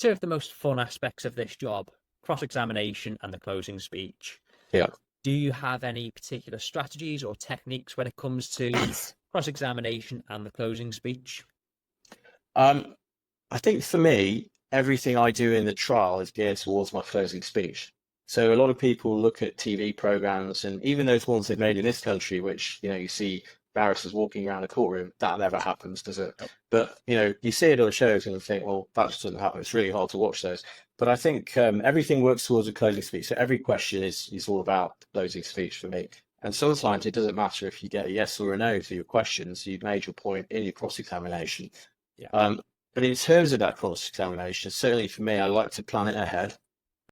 two of the most fun aspects of this job, cross-examination and the closing speech. Yeah. Do you have any particular strategies or techniques when it comes to cross-examination and the closing speech? I think for me, everything I do in the trial is geared towards my closing speech. So a lot of people look at TV programs, and even those ones they've made in this country, which, you see barristers walking around a courtroom, that never happens, does it? Nope. But, you see it on shows and you think, well, that just doesn't happen. It's really hard to watch those. But I think everything works towards a closing speech. So every question is all about the closing speech for me. And sometimes it doesn't matter if you get a yes or a no to your questions. You've made your point in your cross-examination. Yeah. But in terms of that cross-examination, certainly for me, I like to plan it ahead.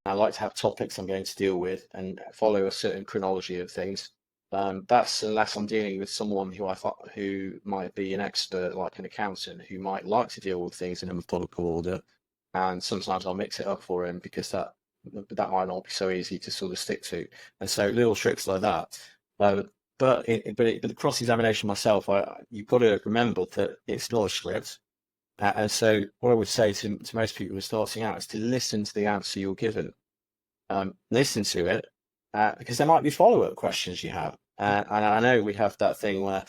I like to have topics I'm going to deal with and follow a certain chronology of things. That's unless I'm dealing with someone who might be an expert, like an accountant, who might like to deal with things in a methodical order. And sometimes I'll mix it up for him because that might not be so easy to sort of stick to. And so little tricks like that. But the cross-examination myself, you've got to remember that it's not a script. And so what I would say to most people who are starting out is to listen to the answer you're given. Listen to it, because there might be follow-up questions you have. And I know we have that thing where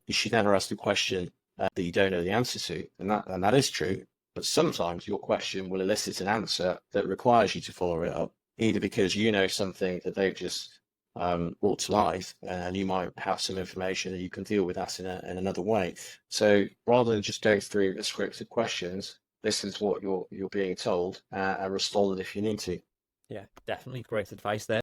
you should never ask a question that you don't know the answer to, and that is true. But sometimes your question will elicit an answer that requires you to follow it up, either because you know something that they've just brought to life, and you might have some information and you can deal with that in another way. So rather than just going through the scripted questions, listen to what you're being told and respond if you need to. Yeah, definitely great advice there.